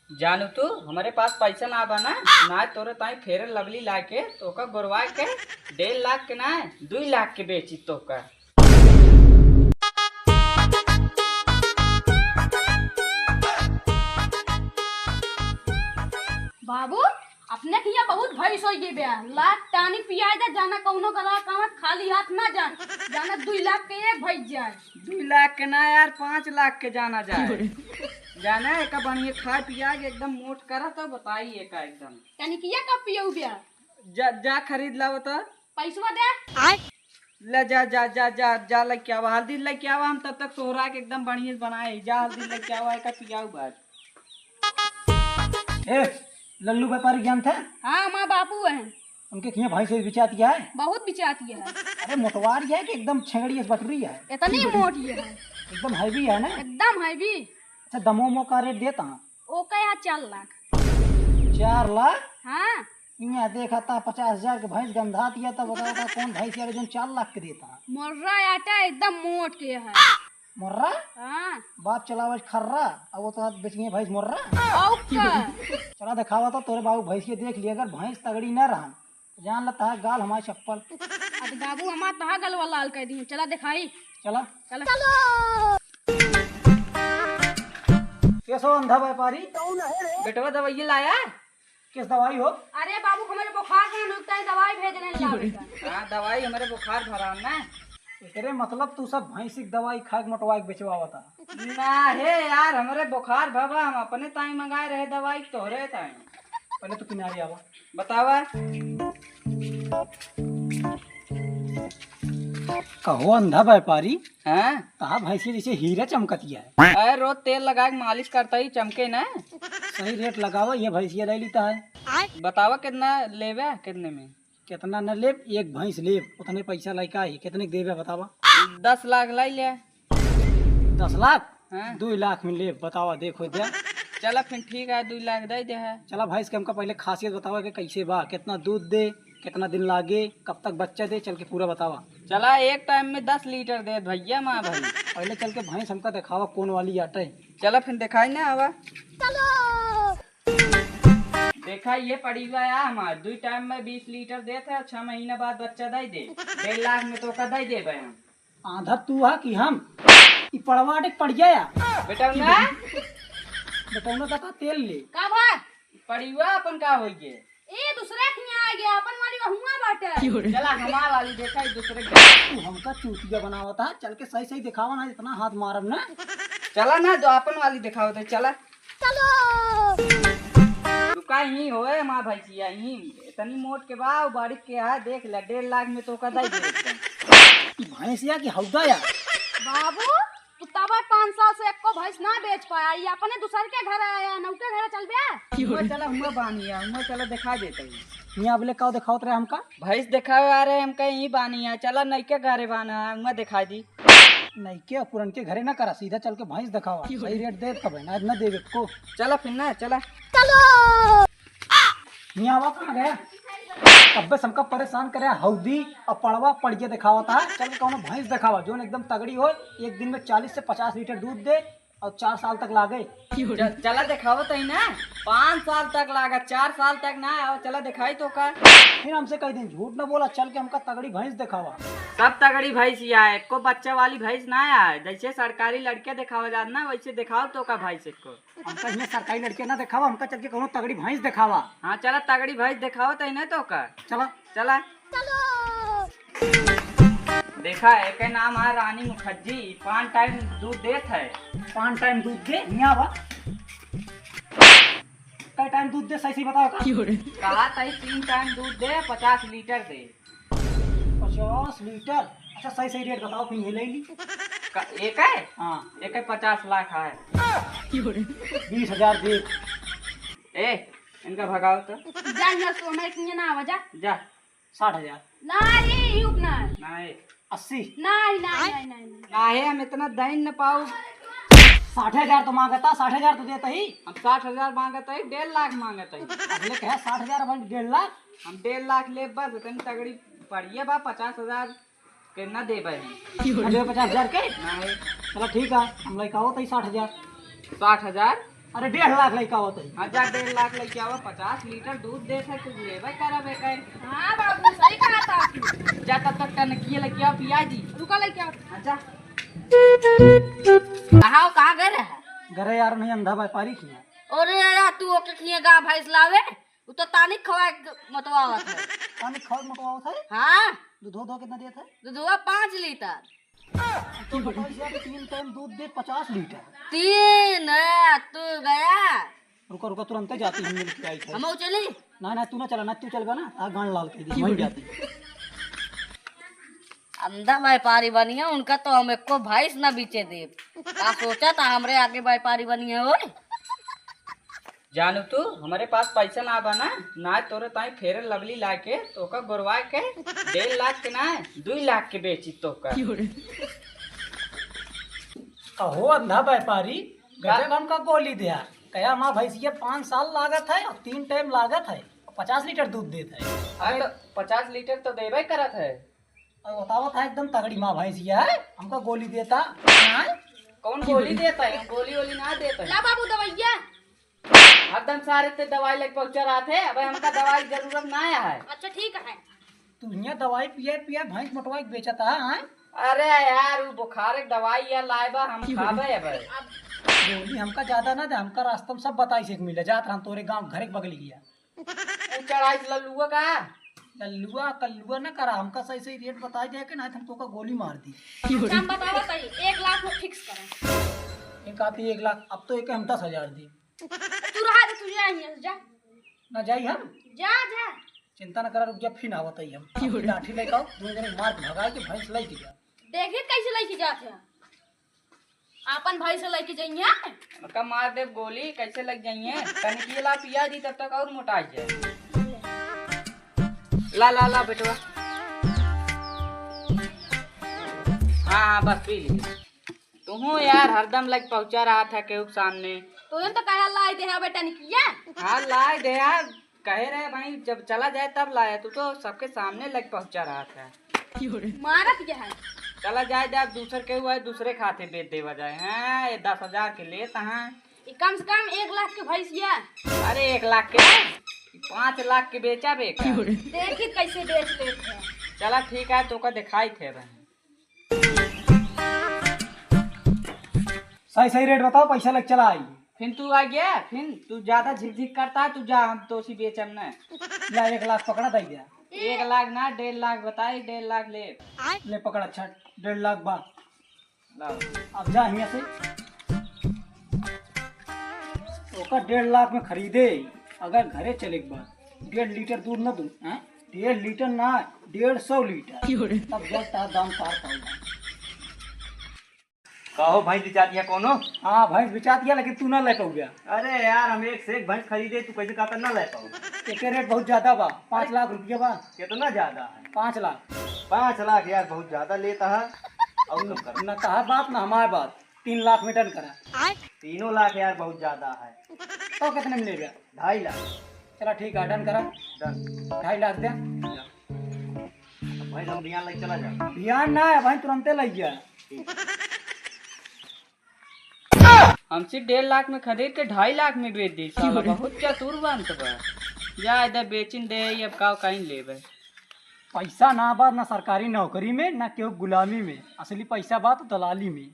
जानू तू हमारे पास पैसा ना बना ना तोरे ताई फेर लवली लाके तोका गोरवा के 1.5 लाख के ना 2 लाख के बेची तोका। बाबू अपने के यहाँ बहुत भैंस हो गई बे लाख टानी पिया जा जाना कौनो करा कामत खाली हाथ ना जाना 2 लाख के एक भैंस जाए 2 लाख के ना यार 5 लाख के जाना जाए जाना है का बढ़िया खा पिया के एकदम मोट करा तो बताइए का एकदम यानी कि ये कब पियो बे जा खरीद लाओ तो पैसा दे ले जा लेके आवा हल्दी लेके आवा हम तब तक सोहरा के एकदम बढ़िया बनाए जा हल्दी लेके आवा का पियाऊ बात। ए लल्लू व्यापारी ज्ञान थे। हाँ माँ बापू है उनके किया भाई से बिचात किया है। बहुत बिचाती है। अरे मोटवार है कि एकदम छेगड़ी बटरी है। इतनी मोटी है एकदम हैवी है ना। एकदम हैवी। अच्छा दमो का रेट देता हूँ ओ का यहाँ 4 लाख 4 लाख। हाँ यहाँ देखा था 50,000 के भैंस गंधा दिया था बताओ था कौन भैंस यार जो 4 लाख के देता है। मोर्रा आटा एकदम मोट के है। मुर्रा हाँ बाप चलावे खर्रा अब वो तो बेचिए भैंस मुर्रा। चला दिखावा था तोरे बाबू भैंस के देख लिया अगर भैंस तगड़ी न रहा तो जान लगता है गाल हमारी चप्पल। अब बाबू हमारा तहा गलवा लाल कर दी चला दिखाई चला चलो कैसो अंधा व्यापारी बेटवा दवाई लाया किस दवाई हो। अरे बाबू हमारे बुखार का नुकता है दवाई भेजने हाँ दवाई हमारे बुखार भरा ना तेरे मतलब तू सब भैंसी की दवाई खा के मोटवा के बेचवा था ना हे यार हमारे बुखार भवा हम अपने ताई मंगाए रहे दवाई तोहरे ताई। पहले तो किनारे आवा बतावा कहो अंधा व्यापारी हाँ कहा भैंसी जैसे हीरा चमकतिया है। अरे रोज तेल लगा के मालिश करता ही चमके ना। सही रेट लगावा ये भैंसिया ले लेता है। बतावा कितना लेवे कितने में कितना न ले एक भैंस ले उतने पैसा लाइका है कितने के देवे बतावा। 10 लाख लाई ले 10 लाख हाँ 2 लाख में ले बतावा देखो दे। चला फिर ठीक है 2 लाख दे है। चला भैंस के हमका पहले खासियत बतावा कि कैसे बा कितना दूध दे कितना दिन लागे कब तक बच्चा दे चल के पूरा बतावा। चला एक टाइम में 10 लीटर दे भैया माँ भाई। पहले चल के भैंस हमका दिखावा कौन वाली आटे। चला फिर दिखाई ना आवा देखा ये पड़ी हुआ है हमारे 2 टाइम में 20 लीटर देते हैं 6 महीने बाद बच्चा दे 1.5 लाख में तो का दे भाई हम। आधा तू है कि हम ई पड़वा अटक पड़ गया बेटा ना बताऊंगा का तेल ले का भाई पड़ी हुआ अपन का हो गए ए दूसरे के यहाँ आ गया अपन वाली हुआ बाटे चला हमार वाली देखा दूसरे तू हमका चूतिया बनावा था चल के सही सही दिखावा ना इतना हाथ मारब ना। चला ना जो अपन वाली दिखाओ तो चला रुका ही होए माँ भैया ही इतनी मोट के बाव बारीक के है देख ले 1.5 लाख में तो का दे भैंसिया की हौदा या बाबू तू तब 5 साल से एको भैंस ना बेच पाया ये अपने दूसर के घर आया नौके घर चल बे चला हुआ बानिया हुआ चला दिखा देते यहाँ बोले का दिखाओ रहे हमका भैंस दिखावे आ रहे हमका यही बानिया चला नहीं के घरे बाना है हुआ दिखा दी नहीं के पुरन के घरे ना करा सीधा चल के भैंस दिखावा सही रेट दे तब ना न देवे को। चला फिर ना चला यहाँ आवा कहाँ गया अब बस हमका परेशान करे हौदी और पड़वा पड़िए दिखावा था चल के कौनो भैंस दिखावा जो एकदम तगड़ी हो एक दिन में 40 से 50 लीटर दूध दे और 4 साल तक लागे। चला दिखाओ तो ना 5 साल तक लागा 4 साल तक ना आओ चला दिखाई तो का फिर हमसे कई दिन झूठ न बोला चल के हमका तगड़ी भैंस दिखावा। सब तगड़ी भैंस है को बच्चा वाली भैंस ना है जैसे सरकारी लड़के दिखावा जात ना वैसे दिखाओ तो का भैंस को हमका यहाँ सरकारी लड़के ना दिखावा हमका चल के कौनो तगड़ी भैंस दिखावा। हाँ चला तगड़ी भैंस दिखाओ तो ना तो का चला चला देखा एक नाम है रानी मुखर्जी 5 टाइम दूध देत है 5 टाइम दूध दे यहाँ आवा कई टाइम दूध दे सही सही बताओ कहा था 3 टाइम दूध दे 50 लीटर दे 50 लीटर। अच्छा सही सही रेट बताओ फिर ये ले ली एक है हाँ एक है 50 लाख है 20,000 दे ए इनका भगाओ तो जा ना तो मैं के ना आवा जा जा 60,000 ना रे युग ना नहीं 80 नहीं काहे हम इतना दही न पाऊ 60,000 तो मांगता 60,000 तो देता ही हम 60,000 मांगता है 1.5 लाख मांगता है अगले कहे 60,000 अपन 1.5 लाख हम 1.5 लाख ले बस इतनी तगड़ी पड़िए बा 50,000 के न दे भाई 50,000 के नहीं चलो ठीक है हम लेके आओ तो 60,000 60,000 अरे 1.5 लाख लेके आवत है। 1.5 लाख लेके आवा, 50 लीटर दूध देत है, तू लेबे करबे कर। हाँ बाबू सही कहा था आपने। जा तब तक टनकिए लेके आओ पियाजी। रुका लेके आओ। अच्छा कहाँ गए रहे? घरे यार नहीं अंधा व्यापारी किया। अरे यार तू ओके खिए गा भैंस लावे, वो तो तानिक खवा मतवावत है। पानी खाओ मतवाओ था। हाँ दूध कितना देता है? दूधवा 5 लीटर। तो बताओ यार 3 टाइम दूध दे 50 लीटर। 3 है, तू गया। रुका रुका तुरंत जाती हम मिल के आई थे। हम चली। ना ना तू ना चला ना, तू चल गया ना आ गांड लाल के दी वहीं जाती। अंधा व्यापारी बनी है उनका तो हम एको भैंस ना बीचे दे। का सोचा था हमरे आगे व्यापारी बनी है। ओए जानू तू हमारे पास पैसा ना बना ना तोरे ताई फेर लवली लाके तोका गोरवा के 1.5 लाख के ना 2 लाख के बेची तोका। अहो अंधा व्यापारी गजब हमका गोली दिया। कया माँ भैंसिया 5 साल लागत है और 3 टाइम लागत है, 50 लीटर दूध देता है। अरे तो 50 लीटर तो देबे करत है। और बतावा था एकदम तगड़ी माँ भैंसिया है, हमका गोली देता। हाँ? कौन गोली देता है? गोली वोली ना देता है। ला बाबू दवाइया। हरदम सारे ते दवाई लेके पहुंचा रहा थे, अब हमका दवाई की जरूरत ना आया है। अच्छा ठीक है। तू यहाँ दवाई पिए पिए भैंस मोटवाई के बेचता है। हाँ? अरे यार वो बुखार के दवाई या लाएबा हम खाबे अब। गोली हमका ज्यादा ना दे, हमका रास्ता में सब बताई से मिले जात हम तोरे गांव घर के बगल गया। तू चढ़ाई लल्लुआ का लल्लुआ कल्लुआ ना करा, हमका सही सही रेट बताई जाए कि नहीं हम तो का गोली मार दी। हम बतावा सही 1 लाख में फिक्स करें। एक आती 1 लाख, अब तो एक हम 10,000 दी। तू रहा दे, तू जा जा ना जाई हम जा जा। चिंता न करा, रुक जा फिर आवत ही हम। अपनी लाठी लेके आओ, दो जने मार के भगा के भैंस लेके जा। देखिए कैसे लेके जाते हैं। आपन भाई से लेके जाइए। मक्का मार दे गोली कैसे लग जाइए। कनकी ला पिया दी तब तक और मोटा जाए। ला ला ला बेटवा। हाँ बस पी ली। तू यार हरदम लग पहुंचा रहा था केहू के सामने। तो तो कहा लाई दे है बेटा निकिया। हाँ लाए दे यार, कहे रहे भाई जब चला जाए तब लाए। तू तो सबके सामने लग पहुंचा रहा था। मारत क्या है? चला जाए जाए दूसरे के हुआ दूसरे खाते बेच देवा जाए। हाँ ये 10,000 के लेता है। कम से कम 1 लाख के भैंसिया। अरे 1 लाख के 5 लाख के बेचा बेका। देखिए कैसे बेच लेते हैं। चला ठीक है, तो का दिखाई थे बहन। सही सही रेट बताओ, पैसा लग चला आई। फिर तू आ गया, फिर तू ज्यादा झिकझिक करता है, तू जा हम तो उसी बेचम न। ला 1 लाख पकड़ा दई गया। 1 लाख ना 1.5 लाख बताई। 1.5 लाख ले पकड़। अच्छा 1.5 लाख बा। लाओ। अब जा यहाँ से ओका 1.5 लाख में खरीदे। अगर घरे चले के बाद 1.5 लीटर दूध न दूँ, 1.5 लीटर ना 150 लीटर, तब जब तार दाम पार पाऊंगा। कहो भाई बिचा दिया कोनो? हाँ भैंस बिचा दिया, लेकिन तू ना ले पाऊ गया। अरे यार हम एक से एक भैंस खरीदे, तू कैसे कहता ना ले पाऊ? एक रेट बहुत ज्यादा बा, 5 लाख रुपया बा। कितना ज्यादा है? 5 लाख। 5 लाख यार बहुत ज्यादा लेता है। और कम करो। न तहार बात न हमारे बात। 3 लाख में डन करा। 3 लाख यार बहुत ज्यादा है। तो कितने में लेगा? 2.5 लाख। चला ठीक है, डन करा। डन। 2.5 लाख दे। अब भाई हम बिहान लग चला जा। ध्यान ना है भाई, तुरंते लग गया। हमसे 1.5 लाख में खरीद के 2.5 लाख में बेच दी। साला बहुत चतुर बनत बा। जा इधर बेचिन दे, अब का कहीं लेबे। पैसा ना बा ना सरकारी नौकरी में, ना केहू गुलामी में। असली पैसा बा तो दलाली में।